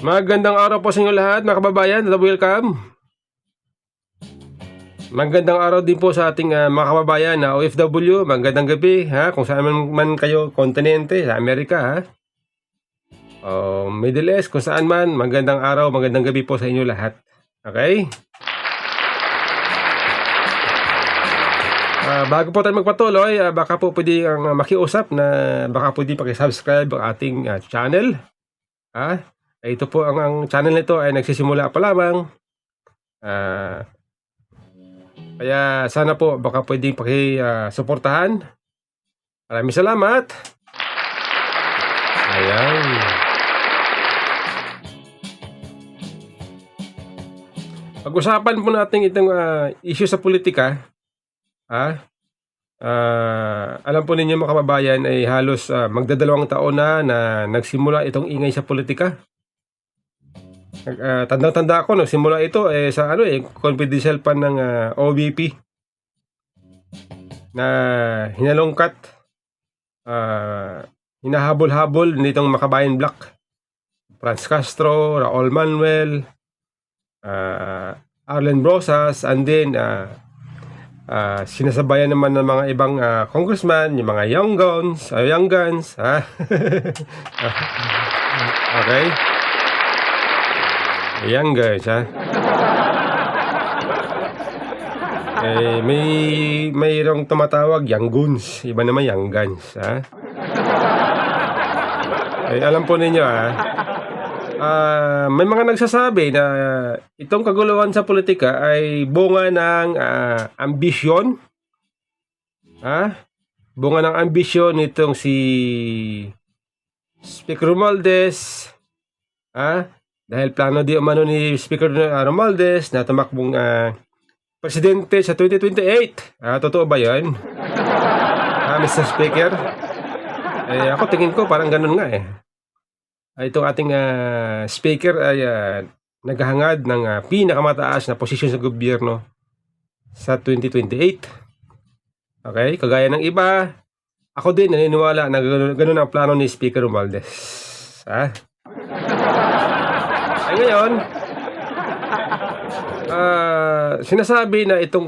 Magandang araw po sa inyo lahat, mga kababayan. Welcome. Magandang araw din po sa ating mga kababayan na OFW. Magandang gabi, ha? Kung saan man kayo kontinente, sa Amerika, ha? O Middle East, kung saan man. Magandang araw, magandang gabi po sa inyo lahat. Okay? Bago po tayo magpatuloy, baka po pwede ang makiusap na baka pwede pakisubscribe ang ating channel. Ha? Ito po ang channel nito ay nagsisimula pa lamang. Kaya sana po baka pwede paki-suportahan. Maraming salamat. Ayan. Pag-usapan po natin itong issue sa politika. Alam po ninyo mga kababayan ay halos magdadalawang taon na nagsimula itong ingay sa politika. Tanda-tanda ako nagsimula ito sa confidential pa ng OVP na hinalungkat, hinahabol-habol nitong Makabayan Black, Franz Castro, Raul Manuel, Arlen Rosas, and then sinasabayan naman ng mga ibang congressman, yung mga young guns, ha? Okay? Young guys, ha? Mayroong tumatawag young guns, iba naman young guns, ha? Alam po ninyo, ha? May mga nagsasabi na itong kaguluhan sa politika ay bunga ng ambisyon, ha? Bunga ng ambisyon nitong si Speaker Romualdez, ha? Dahil plano di umano ni Speaker Romualdez na tumakbong presidente sa 2028. Totoo ba yan? Mr. Speaker? Ako tingin ko parang ganun nga itong ating speaker ay naghahangad ng pinakamataas na posisyon sa gobyerno sa 2028. Okay? Kagaya ng iba, ako din naniniwala na ganun ang plano ni Speaker Romualdez. Ngayon, sinasabi na itong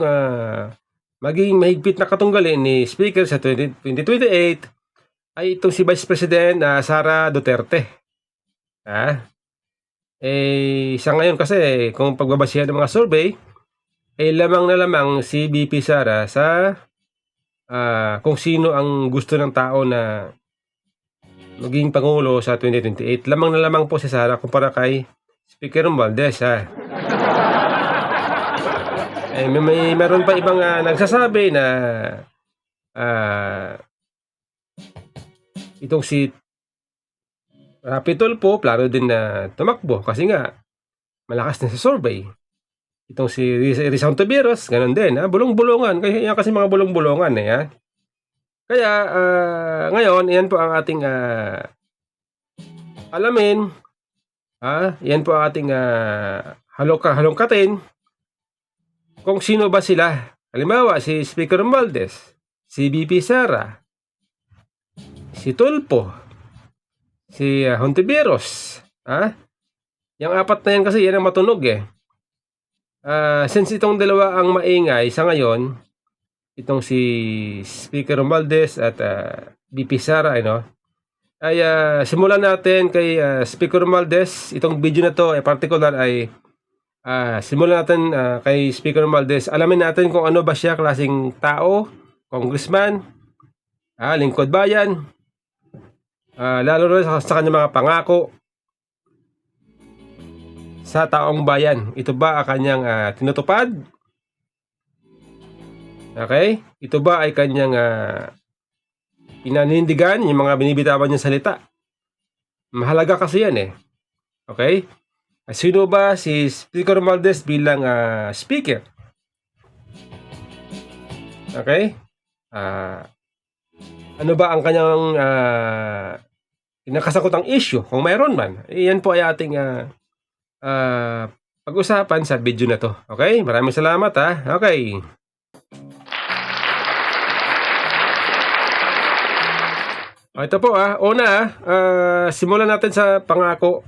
maging mahigpit na katunggalin ni Speaker sa 2028 ay itong si Vice President Sara Duterte. Sa ngayon kasi, kung pagbabasihan ng mga survey, lamang na lamang si VP Sara sa kung sino ang gusto ng tao na maging Pangulo sa 2028. Lamang na lamang po si Sara kumpara kay Speaker Romualdez, meron pa ibang nagsasabi na itong si Rapi Tulfo plano din na tumakbo kasi nga malakas na sa survey. Itong si Rizal Taveros, ganun din, bulong-bulungan. Kaya kasi mga bulong-bulungan Kaya ngayon, yan po ang ating alamin. Yan po ang ating halongkatin kung sino ba sila. Halimbawa, si Speaker Romualdez, si VP Sara, si Tulfo, si Hontiveros. Yung apat na yan kasi yan ang matunog since itong dalawa ang maingay sa ngayon, itong si Speaker Romualdez at VP Sara, ay simulan natin kay Speaker Romualdez. Itong video na to particular ay simulan natin kay Speaker Romualdez. Alamin natin kung ano ba siya, klaseng tao, congressman, lingkod bayan, lalo na sa kanyang mga pangako sa taong bayan. Ito ba ang kanyang tinutupad? Okay? Ito ba ay kanyang pinanindigan, yung mga binibitawan niyang salita? Mahalaga kasi yan Okay? Sino ba si Speaker Romualdez bilang speaker? Okay? Ano ba ang kanyang kinakasakotang issue? Kung mayroon man. Yan po ay ating pag-usapan sa video na to. Okay? Maraming salamat Okay. Ito po una simulan natin sa pangako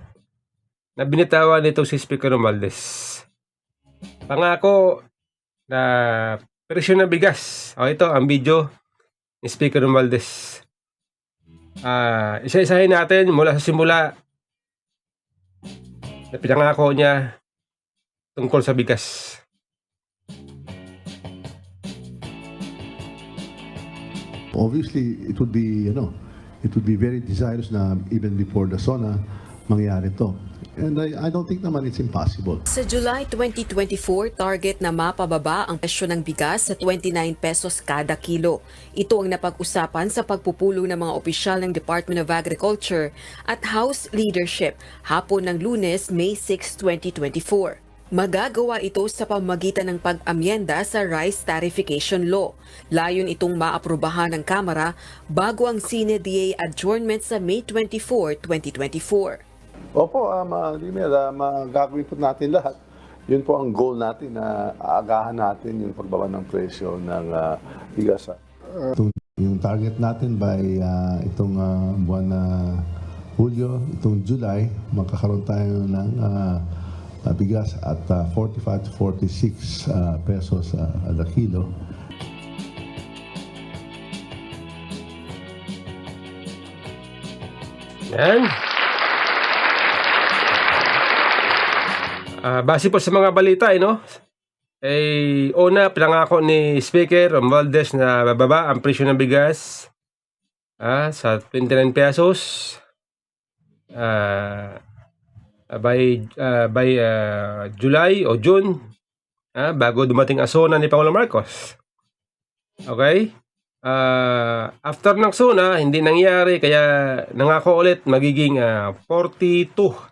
na binitawan nito si Speaker Romualdez. Pangako na presyo ng bigas. O ito ang video ni Speaker Romualdez. Isa-isahin natin mula sa simula na pinangako niya tungkol sa bigas. Obviously, it would be very desirous na even before the SONA, mangyari to. And I don't think naman it's impossible. Sa July 2024, target na mapababa ang presyo ng bigas sa 29 pesos kada kilo. Ito ang napag-usapan sa pagpupulong ng mga opisyal ng Department of Agriculture at House Leadership hapon ng Lunes, May 6, 2024. Magagawa ito sa pamamagitan ng pag-amyenda sa Rice Tarification Law. Layon itong maaprubahan ng Kamara bago ang CNEDA adjournment sa May 24, 2024. Opo, gagawin po natin lahat. Yun po ang goal natin na aagahan natin yung pagbaba ng presyo ng bigas. Yung target natin by itong buwan na Hulyo, itong July, magkakaroon tayo ng bigas at 45 to 46 pesos a kilo. Yan. Base po sa mga balita, una, pinangako ni Speaker Romualdez na bababa ang presyo ng bigas sa 29 pesos by July o June bago dumating ang SONA ni Pangulong Marcos. Okay? After ng SONA, hindi nangyari, kaya nangako ulit magiging 42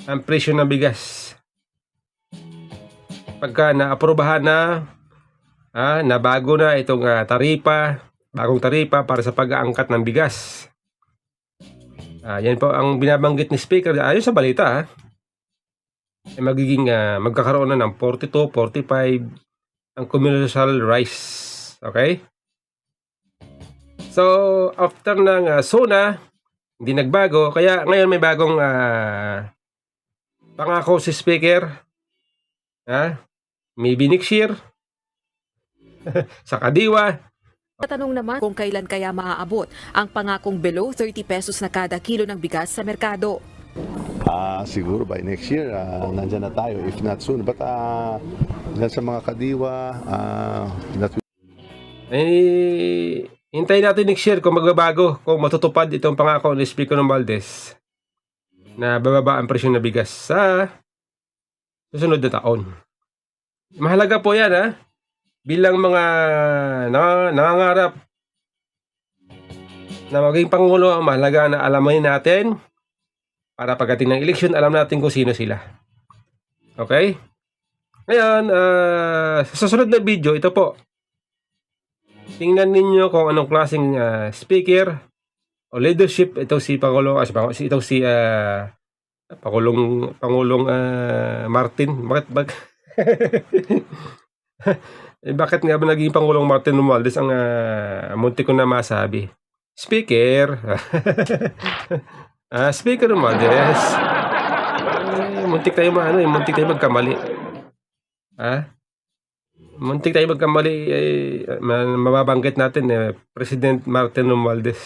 ang presyo ng bigas. Pagka naaprubahan na bago na itong bagong taripa para sa pag-aangkat ng bigas. Yan po ang binabanggit ni Speaker. Ayon sa balita, magiging magkakaroon na ng 42, 45 ang commercial rice. Okay? So, after ng SONA, hindi nagbago. Kaya ngayon may bagong pangako si Speaker. Maybe next year. Sa Kadiwa. Tatanong naman kung kailan kaya maaabot ang pangakong below 30 pesos na kada kilo ng bigas sa merkado. Siguro by next year, nandyan na tayo, if not soon. But dyan sa mga Kadiwa, hintayin natin next year kung magbabago, kung matutupad itong pangako ni Speaker Romualdez na bababa ang presyo ng bigas sa susunod na taon. Mahalaga po yan, bilang mga nangangarap na maging Pangulo, mahalaga na alamin natin para pagdating ng eleksyon, alam natin kung sino sila. Okay? Ngayon, sa susunod na video, ito po. Tingnan ninyo kung anong klaseng speaker o leadership ito si Pangulong Pangulong Martin. Bakit nga ba naging Pangulong Martin Romualdez ang munti ko na masabi? Speaker. Speaker Romualdez. Muntik tayo magkamali. Muntik tayo magkamali, mababanggit natin President Martin Romualdez.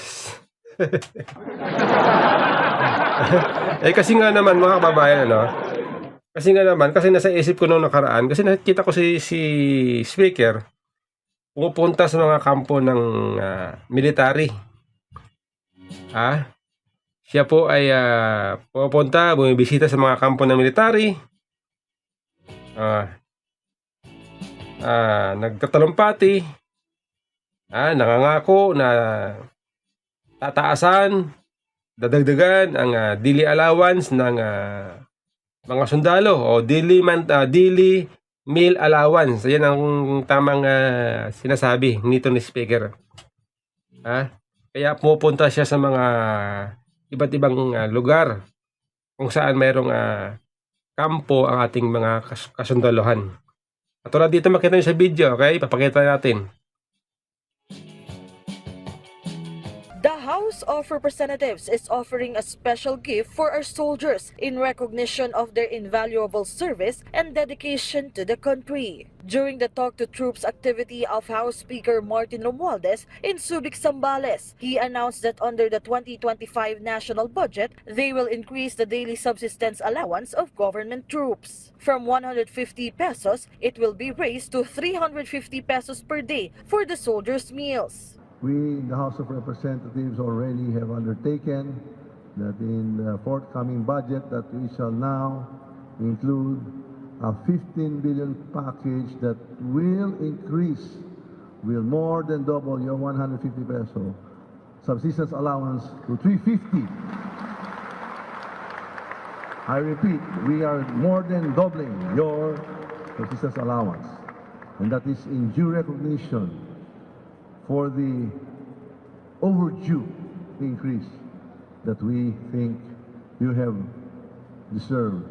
Kasi nga naman mga kababayan, kasi nasa isip ko noong nakaraan, kasi nakita ko si Speaker pumupunta sa mga kampo ng military. Siya po ay pupunta, bumibisita sa mga kampo ng military. Nagtatalumpati, nangangako na tataasan, dadagdagan ang daily allowance ng mga sundalo o daily meal allowance. Yan ang tamang sinasabi nito ni Speaker. Kaya pumupunta siya sa mga iba't ibang lugar kung saan mayroong kampo ang ating mga kasundalohan. Katulad dito makita nyo sa video, okay? Papakita natin. The House of Representatives is offering a special gift for our soldiers in recognition of their invaluable service and dedication to the country. During the Talk to Troops activity of House Speaker Martin Romualdez in Subic, Zambales, he announced that under the 2025 national budget, they will increase the daily subsistence allowance of government troops. From 150 pesos, it will be raised to 350 pesos per day for the soldiers' meals. We in the House of Representatives already have undertaken that in the forthcoming budget that we shall now include a 15 billion package that will increase, will more than double your 150 peso subsistence allowance to 350. I repeat, we are more than doubling your subsistence allowance, and that is in due recognition for the overdue increase that we think you have deserved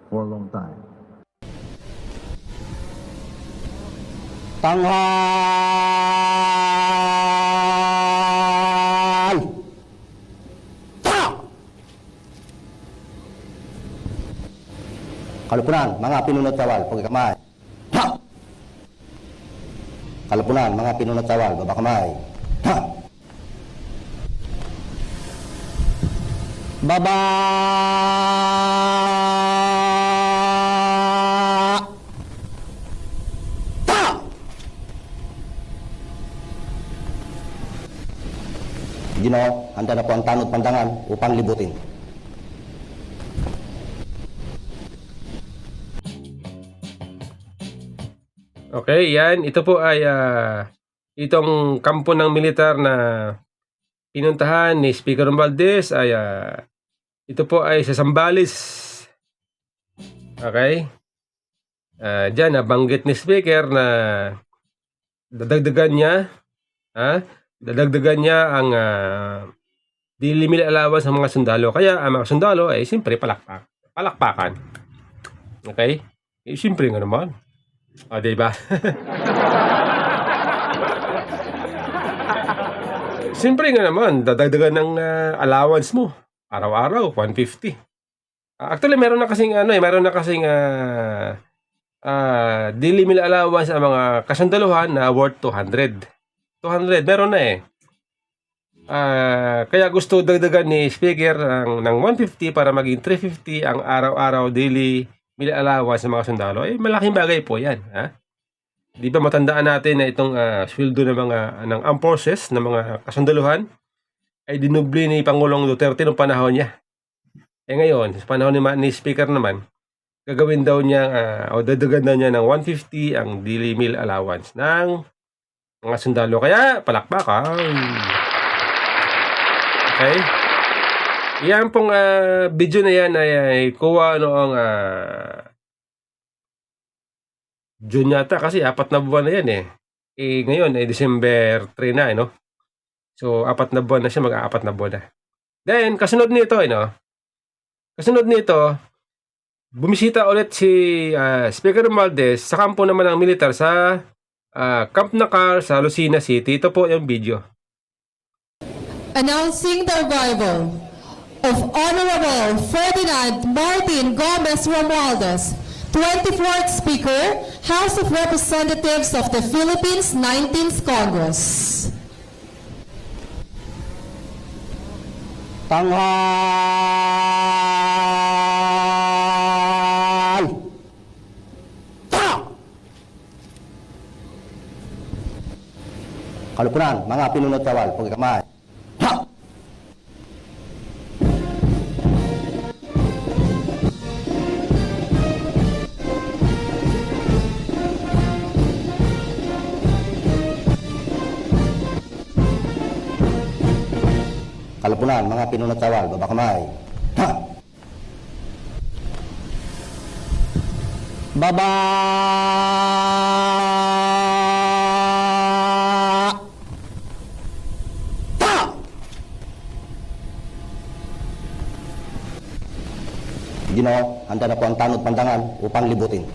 for a long time. Tanghal! Ta! Kalupunan, mga pinunot sawal, pagkakamay. Ha! Kalupunan, mga pinunot sawal, babakamay. Ha! Baba! Ta! Ginoo, handa na po ang tanod pandangan upang libutin. Okay, yan. Ito po ay itong kampo ng militar na pinuntahan ni Speaker Romualdez ay ito po ay sa Zambales. Okay? Diyan, nabanggit ni Speaker na dadagdagan niya ang daily meal allowance ng mga sundalo. Kaya ang mga sundalo ay siyempre palakpakan. Okay? Siyempre nga naman. Diba? Siyempre nga naman, dadagdagan ng allowance mo. Araw-araw, 150. Actually, meron na kasing daily meal allowance ang mga kasundaluhan na worth 200. 200, meron na eh. Kaya gusto dagdagan ni Speaker ng 150 para maging 350 ang araw-araw daily meal allowance ng mga sundalo. Malaking bagay po yan. Di ba matandaan natin na itong sweldo ng armed forces ng mga kasundaluhan ay dinubli ni Pangulong Duterte noong panahon niya. Ngayon, sa panahon ni Speaker naman, gagawin daw niya o dadagan daw niya ng 150 ang daily meal allowance ng mga sundalo. Kaya palakpakan. Okay? Yan pong video na yan ay kuha noong June yata kasi 4 na buwan na yan eh. Ngayon ay December 3 na no? So 4 na buwan na siya, mag-4 na buwan na. Then kasunod nito bumisita ulit si Speaker Romualdez sa kampo naman ng militar sa Camp Nacar sa Lucena City. Ito po yung video. Announcing the arrival of Honorable Ferdinand Martin Gomez Romualdez, 24th Speaker, House of Representatives of the Philippines 19th Congress. Tanghal! Ta! Kalupunan, mga pinunot sawal, pagkakamay. Ha! Kalupunan, mga pinunot sawal, babakamay. Ha! Baba! Ta! Ginoo, handa na po ang tanod pandangan upang libutin.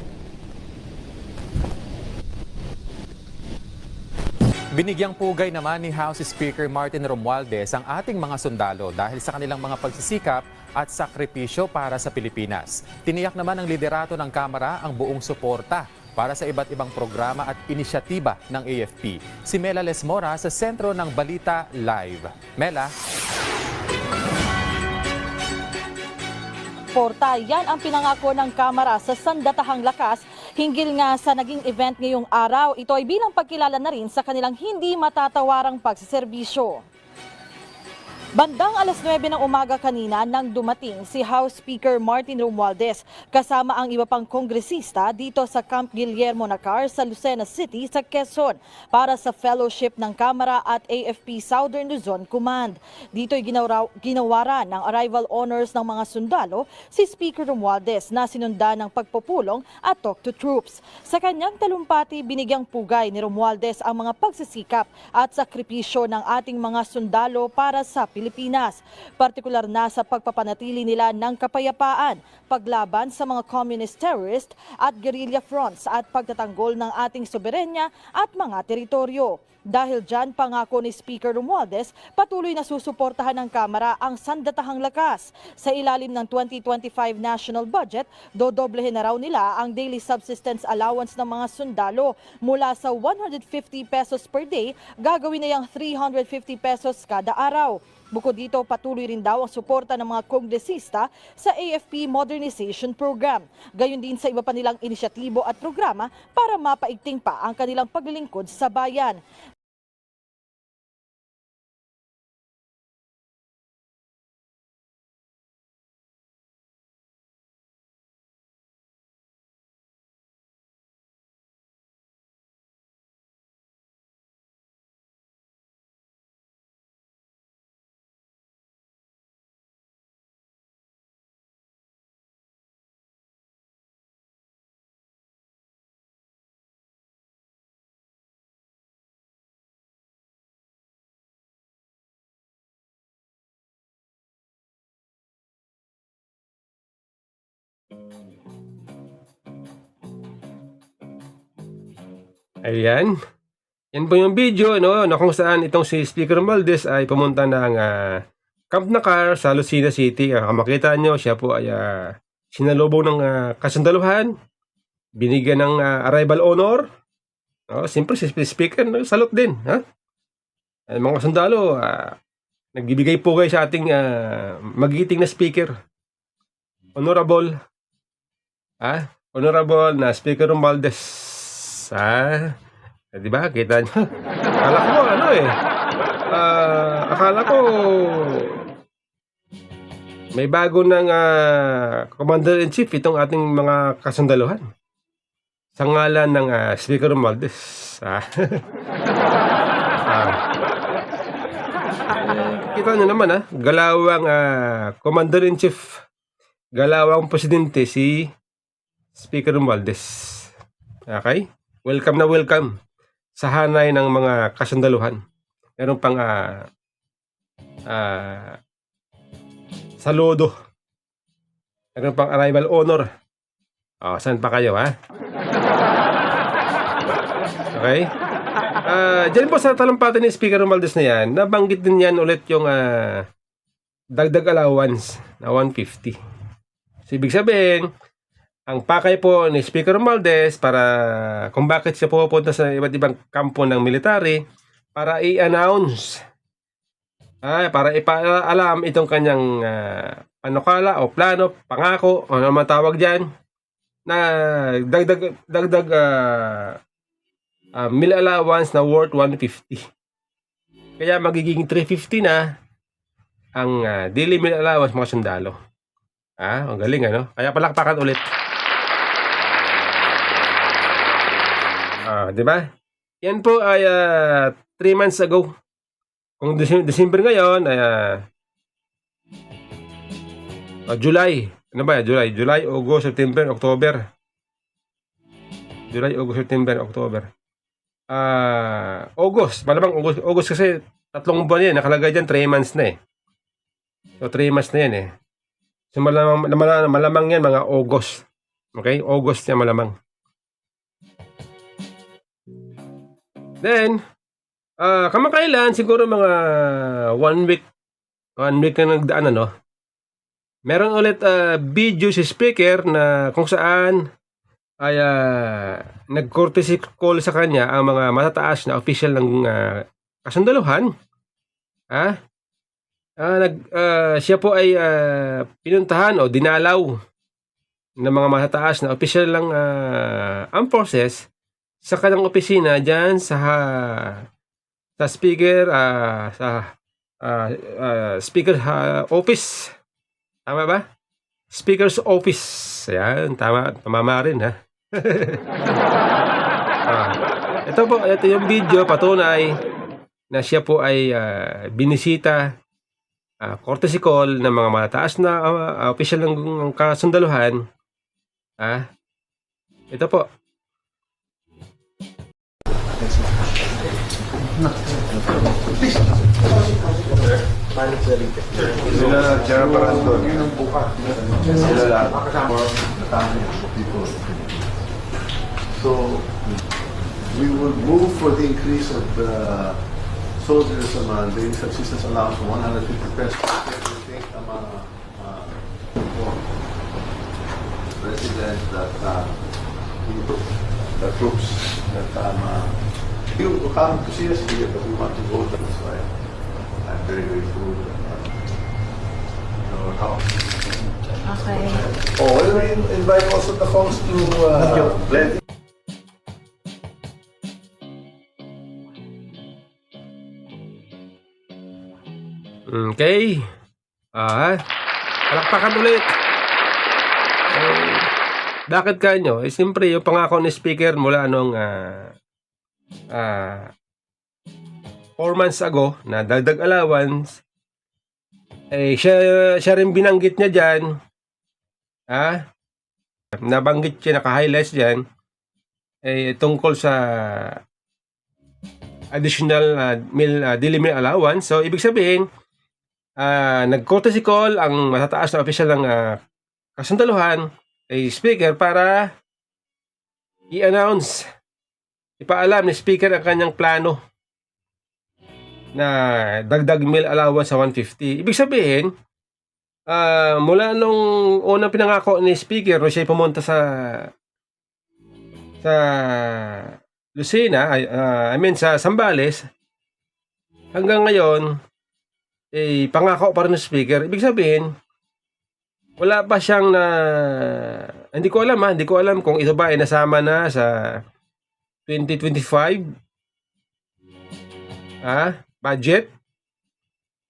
Binigyang pugay naman ni House Speaker Martin Romualdez ang ating mga sundalo dahil sa kanilang mga pagsisikap at sakripisyo para sa Pilipinas. Tiniyak naman ng liderato ng Kamara ang buong suporta para sa iba't ibang programa at inisyatiba ng AFP. Si Mela Lesmora sa sentro ng Balita Live. Mela? Porta, yan ang pinangako ng Kamara sa Sandatahang Lakas hinggil nga sa naging event ngayong araw. Ito ay bilang pagkilala na rin sa kanilang hindi matatawarang pagsiserbisyo. Bandang alas 9 ng umaga kanina nang dumating si House Speaker Martin Romualdez kasama ang iba pang kongresista dito sa Camp Guillermo Nakar sa Lucena City sa Quezon para sa fellowship ng Kamara at AFP Southern Luzon Command. Dito ay ginawaran ng arrival honors ng mga sundalo si Speaker Romualdez na sinundan ng pagpupulong at talk to troops. Sa kanyang talumpati, binigyang pugay ni Romualdez ang mga pagsisikap at sakripisyo ng ating mga sundalo para sa Pilipinas, partikular na sa pagpapanatili nila ng kapayapaan, paglaban sa mga communist terrorist at guerrilla fronts at pagtatanggol ng ating soberenya at mga teritoryo. Dahil dyan, pangako ni Speaker Romualdez, patuloy na susuportahan ng Kamara ang Sandatahang Lakas. Sa ilalim ng 2025 national budget, dodoblehin na raw nila ang daily subsistence allowance ng mga sundalo. Mula sa 150 pesos per day, gagawin na yung 350 pesos kada araw. Bukod dito, patuloy rin daw ang suporta ng mga kongresista sa AFP Modernization Program. Gayon din sa iba pa nilang inisyatibo at programa para mapaigting pa ang kanilang paglilingkod sa bayan. Ayan. Yan po yung video, no, na kung saan itong si Speaker Romualdez ay pumunta ng Camp Nakar sa Lucena City. Makita nyo, siya po ay sinalubong ng kasundaluhan, binigyan ng arrival honor. Siyempre si Speaker, salute din. Mga sundalo, nagbibigay po kayo sa ating magiting na Speaker. Honorable. Honorable na Speaker Romualdez. Di ba? Kita nyo? Akala ko may bago ng Commander-in-Chief itong ating mga kasundaluhan. Sa ngalan ng Speaker Romualdez. Kita nyo naman, galawang Commander-in-Chief, galawang Presidente si Speaker Romualdez. Okay? Welcome na welcome sa hanay ng mga kasundaluhan. Meron pang saludo. Meron pang arrival honor. Saan pa kayo, Okay? Diyan po sa talumpati ni Speaker Romualdez na yan, nabanggit din yan ulit yung dagdag allowance na 150. So, ibig sabihin, ang pakay po ni Speaker Romualdez para kung bakit siya pupunta sa iba't ibang kampo ng military para i-announce, para ipaalam itong kanyang panukala o plano, pangako, ano man tawag dyan, na dagdag meal allowance na worth 150. Kaya magiging 350 na ang daily meal allowance mga sundalo. Ang galing, Kaya palakpakan ulit. Di ba? Yan po ay 3 months ago. Kung December ngayon ay July. Ano ba? July, August, September, October. July, August, September, October. August. Malamang August kasi 3 buwan yan. Nakalagay dyan 3 months na So 3 months na yan So malamang yan mga August. Okay? August yan malamang. Then, Kamakailan, siguro mga 1 week, 1 week na nagdaan, ano, meron ulit video si speaker na kung saan ay nag-courtesy call sa kanya ang mga matataas na official ng kasundaluhan. Siya po ay pinuntahan o dinalaw ng mga matataas na official ng armed forces sa kanyang opisina dyan sa speaker speaker office. Tama ba? Speaker's office. Ayan, tama rin, ha. Ito yung video patunay na siya po ay binisita, courtesy call ng mga mataas na official ng kasundaluhan. Ito po. Sila General Parando. Sila lahat. People. So, we will move for the increase of the soldiers daily subsistence allowance from 150 pesos. We think President that the troops that you come to see us here, but we want to vote. That's why I'm very grateful. Your house. Okay. Oh, well, we invite also the host to blend. Okay. Palakpakan ulit. Bakit kanyo? Siyempre, yung pangako ni speaker mula nung 4 months ago na dagdag allowance, siya rin binanggit niya dyan. Nabanggit siya, naka-highlights dyan, tungkol sa additional daily meal allowance. So, ibig sabihin, nag-courtesy call ang matataas na official ng kasundaluhan speaker para i-announce, ipaalam ni speaker ang kanyang plano na dagdag meal allowance sa 150. Ibig sabihin, mula nung unang pinangako ni speaker nung siya pumunta sa Lucena, sa Zambales, hanggang ngayon, pangako pa rin ng speaker. Ibig sabihin, wala pa siyang hindi ko alam kung ito ba ay nasama na sa 2025 budget.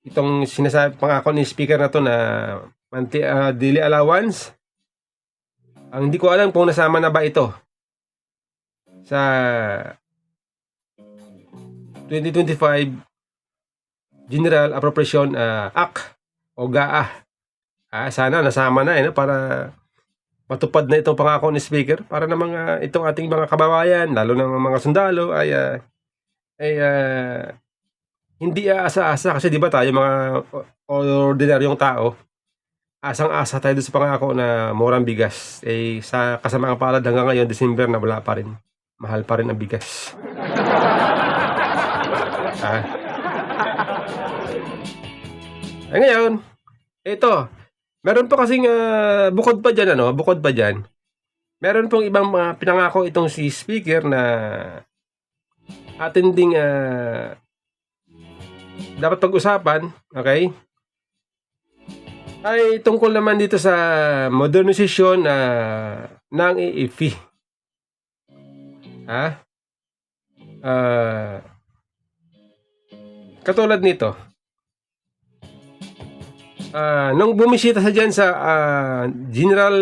Itong sinasabi pangako ni speaker na to na monthly daily allowance. Ang hindi ko alam kung nasama na ba ito sa 2025 General Appropriation Act o GAA. Sana nasama na para matupad na itong pangako ni speaker para na itong ating mga kababayan, lalo na mga sundalo ay hindi asa-asa kasi 'di ba tayo mga ordinaryong tao, asang-asa tayo sa pangako na murang bigas. Sa kasamaang palad hanggang ngayon December na wala pa rin. Mahal pa rin ang bigas. Ngayon, ito, meron pa kasing bukod pa dyan, meron pong ibang pinangako itong si speaker na atin ding dapat pag-usapan, okay? Ay tungkol naman dito sa modernisasyon ng EEP. Katulad nito, nung bumisita sa dyan sa General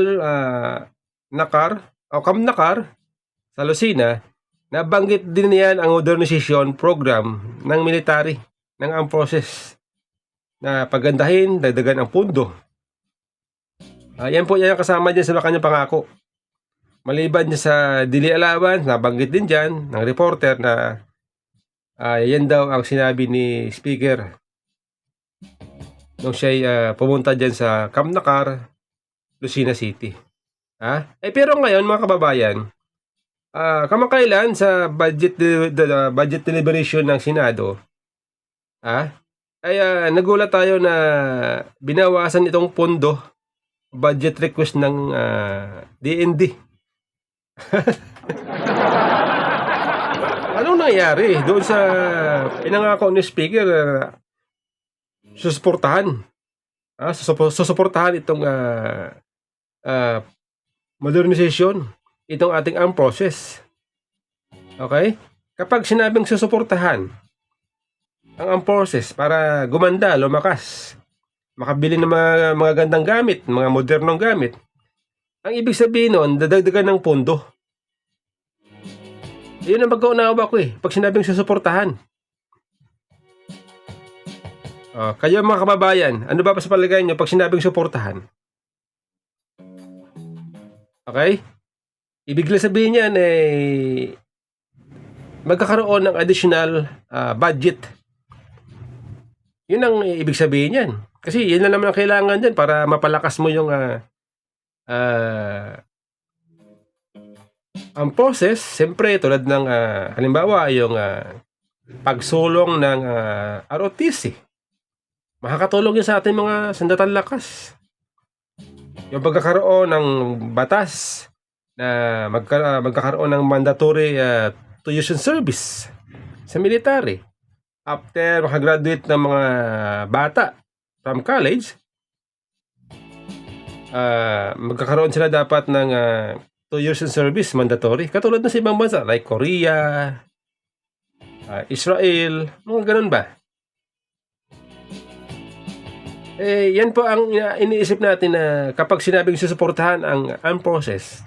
Nakar o Camp Nakar sa Lucena, nabanggit din niyan ang modernization program ng military, ng armed forces, na pagandahin, dagdagan ang pundo. Yan po yan kasama dyan sa kanyang pangako. Maliban niya sa daily allowance, nabanggit din dyan ng reporter na yan daw ang sinabi ni speaker nung siya pumunta dyan sa Camp Nakar, Lucena City. Pero ngayon mga kababayan, Kamakailan sa budget deliberation ng Senado, nagulat tayo na binawasan itong pondo, budget request ng DND. Anong nangyari doon sa pinangako ni Speaker? Susuportahan. Susuportahan itong modernization, itong ating armed process. Okay? Kapag sinabing susuportahan ang armed forces para gumanda, lumakas, makabili ng mga gandang gamit, mga modernong gamit, ang ibig sabihin noon, dadagdagan ng pondo. Yun ang pagkaunawa ko pag sinabing susuportahan. Kayo mga kababayan, ano ba sa palagay nyo pag sinabing suportahan? Okay? Ibig sabihin niyan magkakaroon ng additional budget. Yun ang ibig sabihin niyan. Kasi yun na naman ang kailangan dyan para mapalakas mo yung ang process. Siyempre, tulad ng halimbawa, yung pagsulong ng ROTC. Makakatulong yun sa ating mga sandatan lakas. Yung pagkakaroon ng batas na magkakaroon ng mandatory tuition service sa military. After makagraduate ng mga bata from college, magkakaroon sila dapat ng 2 years in service mandatory. Katulad na sa ibang bansa like Korea, Israel, mga ganun ba? Yan po ang iniisip natin na kapag sinabing susuportahan ang armed process,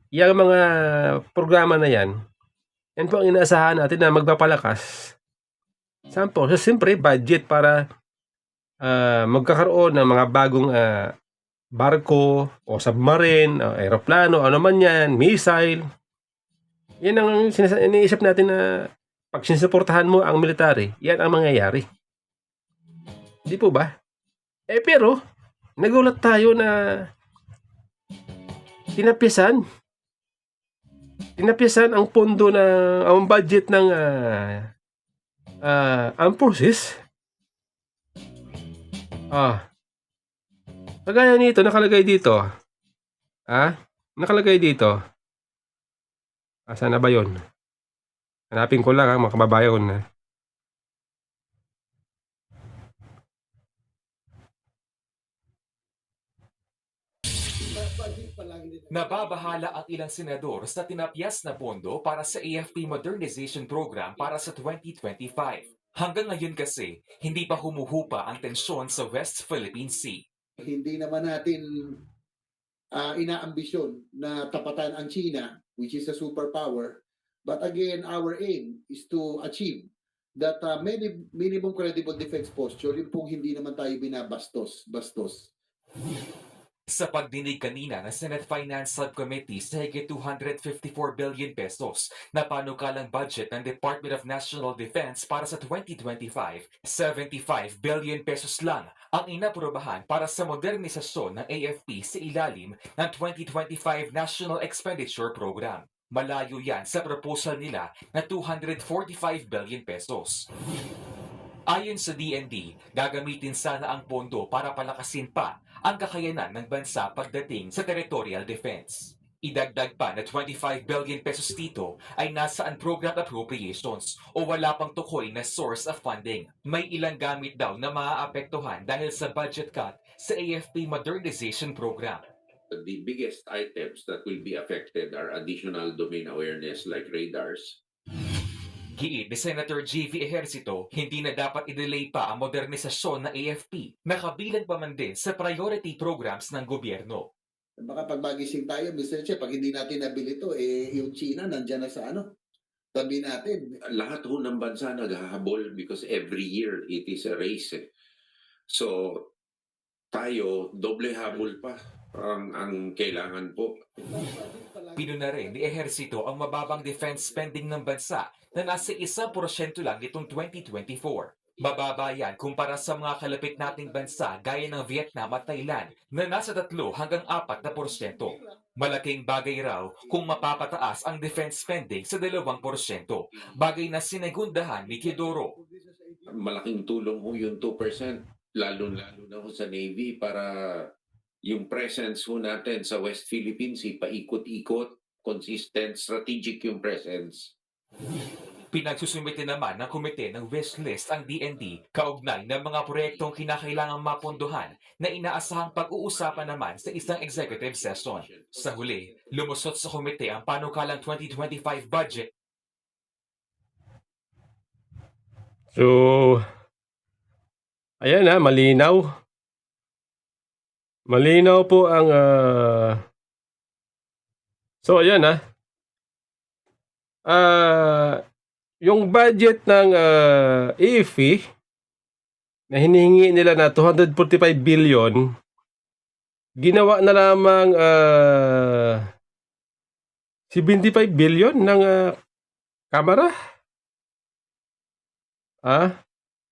yung mga programa na yan po ang inaasahan natin na magpapalakas sa armed process. Siyempre, budget para magkakaroon ng mga bagong barko o submarine o aeroplano, ano man yan, missile. Yan ang iniisip natin na pag sinusuportahan mo ang military, yan ang mangyayari. Hindi po ba? Pero, nagulat tayo na tinapyasan ang pondo ang budget ng armed forces. Kagaya nito, nakalagay dito. Nakalagay dito. Saan na ba yun? Hanapin ko lang mga kababayan. Nababahala ang ilang senador sa tinapyas na pondo para sa AFP Modernization Program para sa 2025. Hanggang ngayon kasi, hindi pa humuhupa ang tensyon sa West Philippine Sea. Hindi naman natin inaambisyon na tapatan ang China, which is a superpower. But again, our aim is to achieve that minimum credible defense posture, yung pong hindi naman tayo binabastos. Sa pagdinig kanina ng Senate Finance Subcommittee sa higit 254 billion pesos na panukalang budget ng Department of National Defense para sa 2025, 75 billion pesos lang ang inaprobahan para sa modernisasyon ng AFP sa ilalim ng 2025 National Expenditure Program. Malayo yan sa proposal nila na 245 billion pesos. Ayon sa DND, gagamitin sana ang pondo para palakasin pa ang kakayanan ng bansa pagdating sa territorial defense. Idagdag pa na 25 billion pesos dito ay nasa unprogrammed appropriations o wala pang tukoy na source of funding. May ilang gamit daw na maaapektuhan dahil sa budget cut sa AFP Modernization Program. The biggest items that will be affected are additional domain awareness like radars. Giit ni Senator G.V. Ejercito, hindi na dapat i-delay pa ang modernisasyon ng AFP na kabilang pa man din sa priority programs ng gobyerno. Baka pag magising tayo, Mr. Che, pag hindi natin nabili ito, yung China nandyan na sa tabi natin. Lahat ho ng bansa naghahabol because every year it is a race. So, tayo, doble habol pa ang kailangan po. Pinuna rin ni Ejercito ang mababang defense spending ng bansa na nasa 1% lang nitong 2024. Mababa yan kumpara sa mga kalapit nating bansa gaya ng Vietnam at Thailand na nasa 3 hanggang 4%. Malaking bagay raw kung mapapataas ang defense spending sa 2%, bagay na sinegundahan ni Quidoro. Malaking tulong ho yung 2%, lalo-lalo na ho sa Navy para yung presence ho natin sa West Philippines, paikot-ikot, consistent, strategic yung presence. Pinagsusumite naman ng komite ng wish list ang DND kaugnay ng mga proyektong kinakailangang mapondohan na inaasahang pag-uusapan naman sa isang executive session. Sa huli, lumusot sa komite ang panukalang 2025 budget. So, ayan malinaw. Malinaw po ang so ayan yung budget ng AFP na hinihingi nila na 245 billion, ginawa na lamang 75 billion ng Kamara.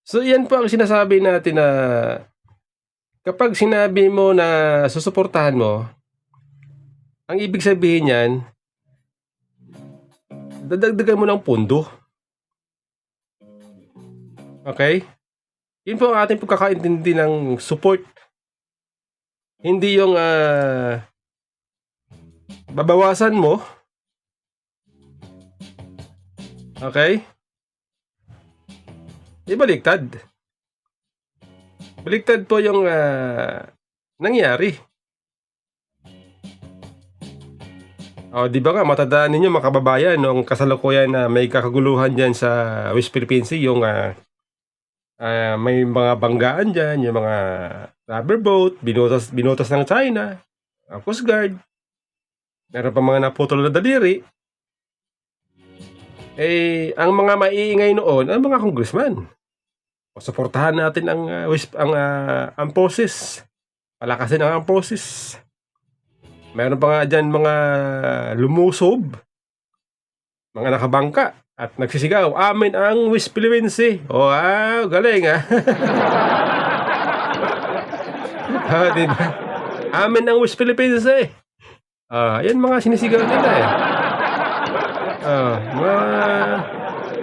So yan po ang sinasabi natin na kapag sinabi mo na susuportahan mo, ang ibig sabihin yan, dadagdagan mo ng pondo. Okay? Yun po ang ating pagkakaintindi ng support. Hindi yung babawasan mo. Okay? Baliktad. Baliktad po yung nangyari. Di ba nga, matandaan ninyo mga kababayan, noong kasalukuyan na may kakaguluhan dyan sa West Philippines Sea, yung may mga banggaan dyan, yung mga rubber boat, binutas ng China, Coast Guard, meron pa mga naputol na daliri. Ang mga maiingay noon, ang mga congressman. Suportahan natin ang armed forces. Palakasin ang armed forces. Meron pa nga dyan mga lumusob, mga nakabangka, at nagsisigaw, amin ang West Philippines Sea. Wow, galing diba? Amin ang West Philippines Sea. Yan mga sinisigaw nila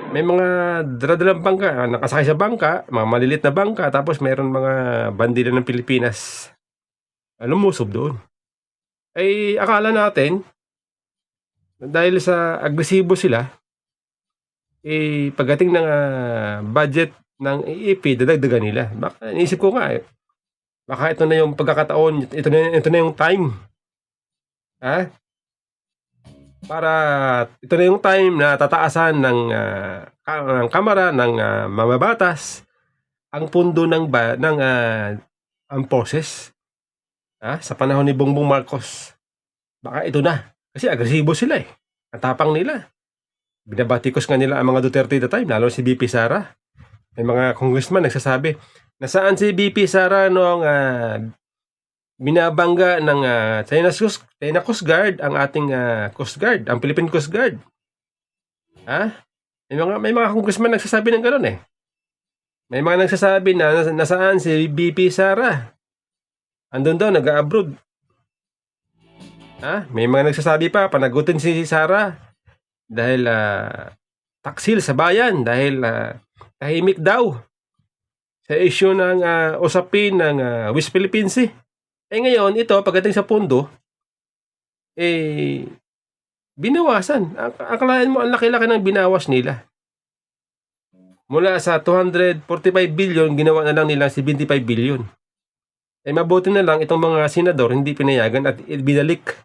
may mga daladalang bangka, nakasakay sa bangka, mga malilit na bangka, tapos meron mga bandila ng Pilipinas lumusob doon. Akala natin dahil sa agresibo sila, pagdating ng budget ng AFP, dadagdagan nila. Inisip ko nga baka ito na yung pagkakataon, ito na yung time. Para ito na yung time na tataasan ng Kamara ng mamabatas ang pundo ng armed forces. Sa panahon ni Bongbong Marcos. Baka ito na. Kasi agresibo sila Ang tapang nila. Binabatikos nga nila ang mga Duterte the time, lalo si BP Sara. May mga congressman nagsasabi, nasaan si BP Sara noong binabangga ng China Coast Guard ang ating Coast Guard, ang Philippine Coast Guard. May mga congressman nagsasabi ng gano'n May mga nagsasabi na nasaan si BP Sara. Andun daw, nag-abroad. May mga nagsasabi pa, panagutin si Sara dahil taksil sa bayan, dahil tahimik daw sa issue ng usapin ng West Philippines Sea. Ngayon, ito, pagdating sa pondo, binawasan. Akalain mo, ang laki-laki ng binawas nila. Mula sa 245 billion, ginawa na lang nila 75 billion. Mabuti na lang itong mga senador hindi pinayagan at ibinalik.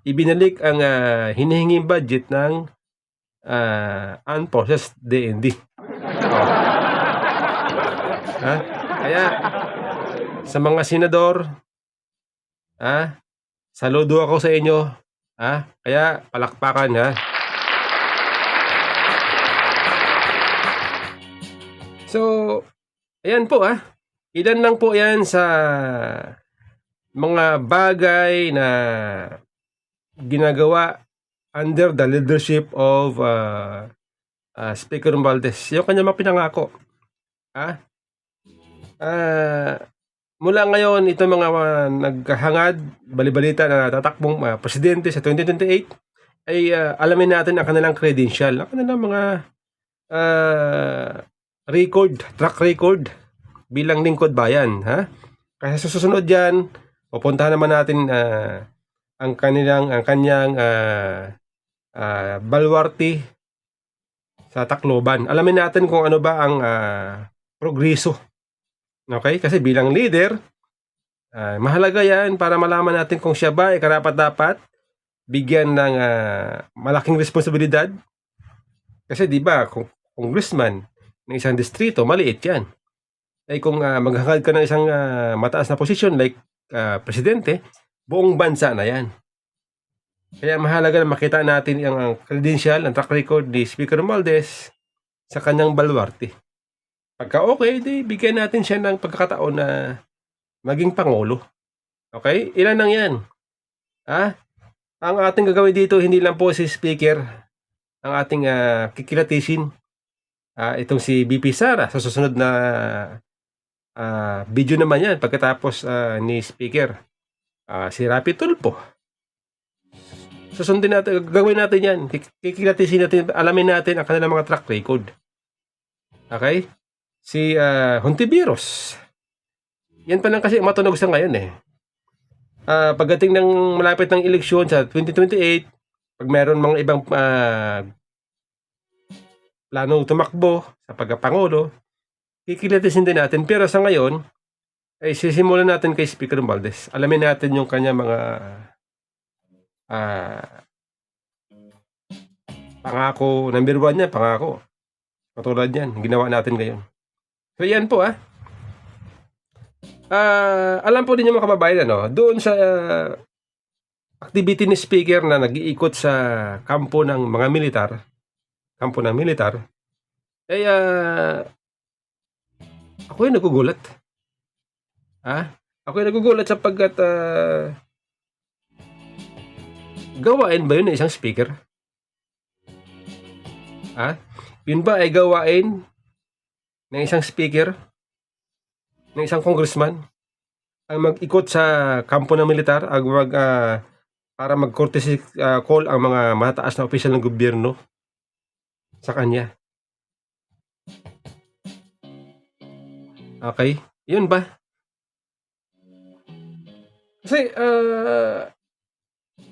Ibinalik ang hinihinging budget ng armed forces DND. Kaya sa mga senador, saludo ako sa inyo. Kaya palakpakan So, ayan po Ilan lang po yan sa mga bagay na ginagawa under the leadership of Speaker Romualdez. Yung kanya mga pinangako. mula ngayon, ito mga naghahangad, balibalita na tatakbong presidente sa 2028, ay alamin natin ang kanilang credential, ang kanilang mga track record bilang lingkod bayan. Ha? Kasi sa susunod yan, pupuntahan naman natin ang kanyang baluarte sa Tacloban. Alamin natin kung ano ba ang progreso. Okay? Kasi bilang leader, mahalaga yan para malaman natin kung siya ba ay karapat-dapat bigyan ng malaking responsibilidad. Kasi di ba, kung congressman ng isang distrito, maliit yan. Ay kung maghangad ka ng isang mataas na posisyon like presidente, buong bansa na yan. Kaya mahalaga na makita natin ang credential, ang track record ni Speaker Romualdez sa kanyang baluarte. Pagka okay, di bigyan natin siya ng pagkakataon na maging Pangulo. Okay? Ilan lang yan. Ang ating gagawin dito, hindi lang po si Speaker ang ating kikilatisin. Itong si BP Sara sa susunod na video naman yan pagkatapos ni Speaker. Si Rapi Tulfo. Susundin natin, gagawin natin yan. Kikilatisin natin, alamin natin ang kanilang mga track record. Okay? Si Hontiveros. Yan pa lang kasi matunog sa ngayon eh. Pagdating ng malapit ng eleksyon sa 2028, pag mayroon mga ibang planong tumakbo sa pagkapangulo, kikilatisin din natin. Pero sa ngayon, ay sisimulan natin kay Speaker Romualdez. Alamin natin yung kanya mga pangako. Number 1 niya, pangako. Katulad yan, ginawa natin ngayon. So yan po alam po din yung mga kababayan, doon sa activity ni Speaker na nag-iikot sa kampo ng mga militar, ako yung nagugulat. Ako yung nagugulat sapagkat gawain ba yun ng isang speaker? Yun ba ay gawain ng isang speaker? Ng isang congressman? Ang mag-ikot sa kampo ng militar para mag-courtesy call ang mga mataas na opisyal ng gobyerno sa kanya? Okay? Yun ba? Kasi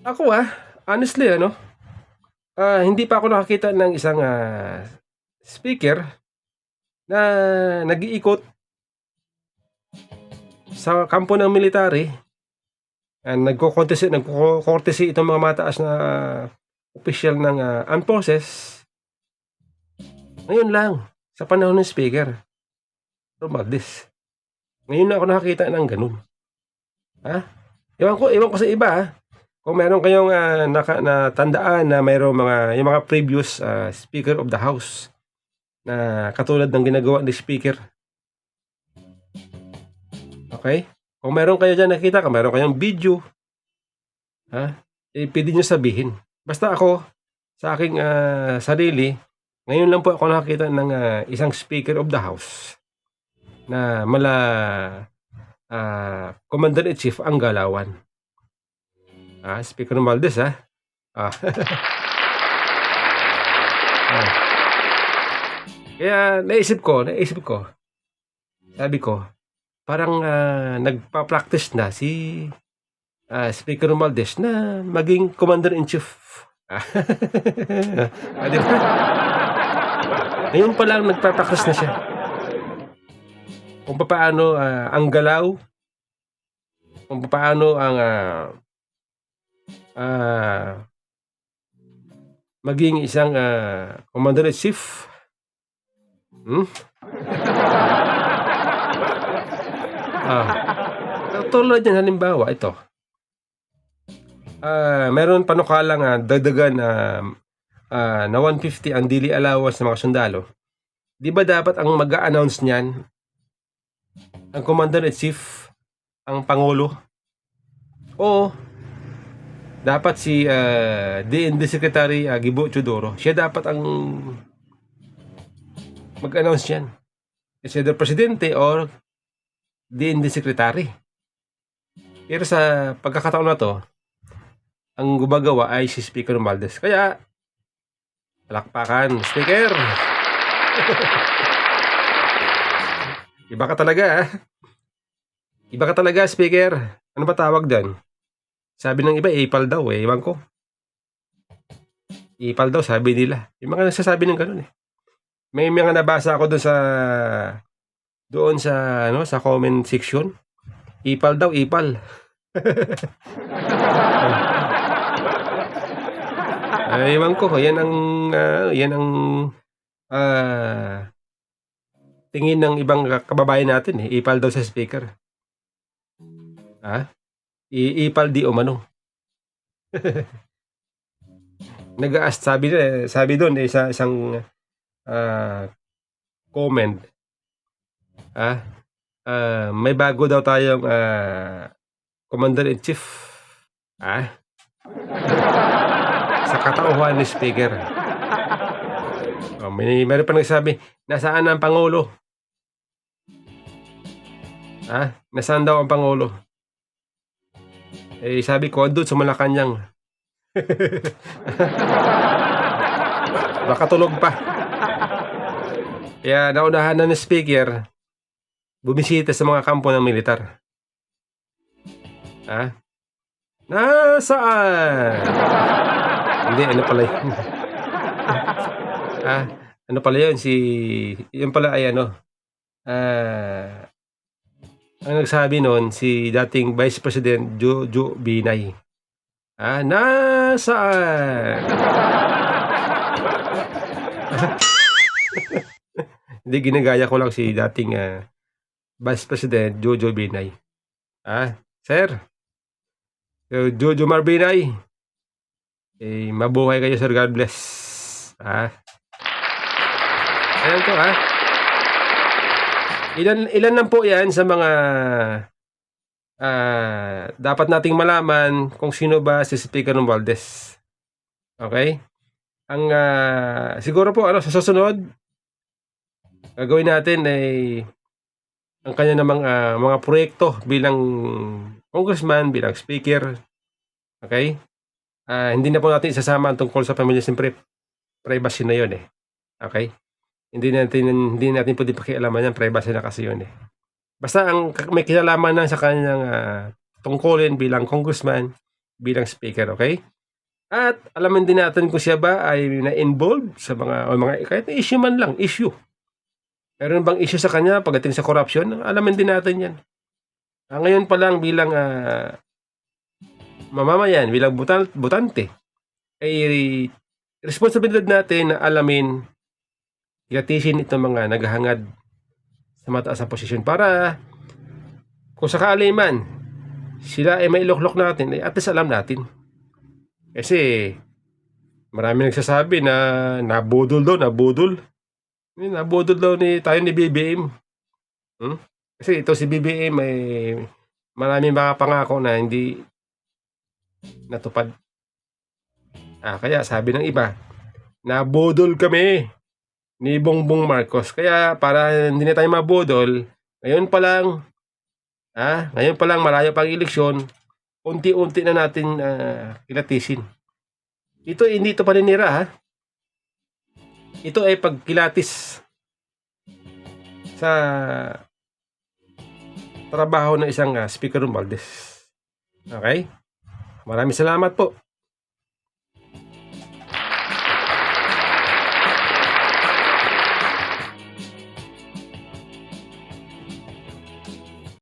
ako honestly hindi pa ako nakakita ng isang speaker na nag-iikot sa kampo ng military, nagko-courtesy itong mga mataas na opisyal ng armed forces. Ngayon lang, sa panahon ng Speaker Romualdez. Ngayon na ako nakakita ng ganun. Ewan ko sa iba. Kung meron kayong natandaan na mayroong yung mga previous Speaker of the House na katulad ng ginagawa ni Speaker. Okay? Kung meron kayo dyan nakita, kung meron kayong video, pwede nyo sabihin. Basta ako, sa aking sarili, ngayon lang po ako nakakita ng isang Speaker of the House na Commander-in-Chief ang galawan. Speaker Romualdez, Kaya naisip ko, sabi ko, parang nagpa-practice na si Speaker Romualdez na maging Commander-in-Chief. Diba? Ngayon pa lang nagpa-practice na siya. Kung paano ang galaw, kung paano ang maging isang Commander-in-Chief. Tulad yan, halimbawa, ito. Meron panukalang dagdagan na 150 ang daily allowance ng mga sundalo. Di ba dapat ang mag-a-announce niyan ang Commander-in-Chief, ang Pangulo? O dapat si DND Secretary Gibo Teodoro, siya dapat ang mag-announce yan. It's either presidente or DND secretary. Pero sa pagkakataon na to, ang gumagawa ay si Speaker Romualdez. Kaya, palakpakan, Speaker! Iba ka talaga, ha? Iba ka talaga, Speaker. Ano ba tawag dyan? Sabi ng iba, ipal daw, eh. Iwan ko. Ipal daw, sabi nila. Yung mga nagsasabi ng ganun, eh. May mga nabasa ako doon sa comment section. Ipal daw, ipal. Ewan ko, yan ang tingin ng ibang kababayan natin, eh. Ipal daw sa speaker. Ipal di umano. Nag-aast, sabi doon, sa isang comment, may bago daw tayong Commander-in-Chief. Sa katauhan ni Speaker. Meron pa nagsabi, nasaan ang Pangulo? Nasaan daw ang Pangulo? Sabi ko, doon sa Malacanang. Baka tulog pa. Kaya naunahan na ni Speaker bumisita sa mga kampo ng militar. Nasaan? Hindi, ano pala yun? Ano pala yun? Yun pala ay ang nagsabi noon, si dating Vice President Jojo Binay. Nasaan? Hindi, ginagaya ko lang si dating Vice President Jojo Binay. Sir, Jojo Marbinay, mabuhay kayo, sir. God bless. Ayan to, Ilan lang po yan sa mga dapat nating malaman kung sino ba si Speaker Romualdez. Okay? Ang siguro po sa susunod gagawin natin ay ang kanya namang mga proyekto bilang congressman, bilang speaker. Okay? Hindi na po natin isasama ang tungkol sa pamilya, siyempre privacy na 'yon, eh. Okay? Hindi natin pwede pakialaman yan, privacy na kasi 'yon, eh. Basta ang may kinalaman na sa kanyang tungkulin bilang congressman, bilang speaker, okay? At alamin din natin kung siya ba ay na-involved sa mga kahit na issue man lang, issue. Meron bang issue sa kanya pagdating sa corruption? Alamin din natin yan. Ngayon pa lang bilang mamamayan, bilang butante, ay responsibilidad natin na alamin, kilatisin itong mga naghahangad sa mataas na posisyon para kung sakali man sila ay mailoklok natin, at least alam natin. Kasi marami nagsasabi na nabudol daw tayo ni BBM. Kasi ito si BBM ay maraming mga pangako na hindi natupad. Kaya sabi ng iba, nabudol kami ni Bongbong Marcos. Kaya para hindi na tayo mabudol, ngayon pa lang malayo pang eleksyon, unti-unti na natin kilatisin. Hindi ito paninira, Ito ay pagkilatis sa trabaho ng isang Speaker Romualdez. Okay? Maraming salamat po.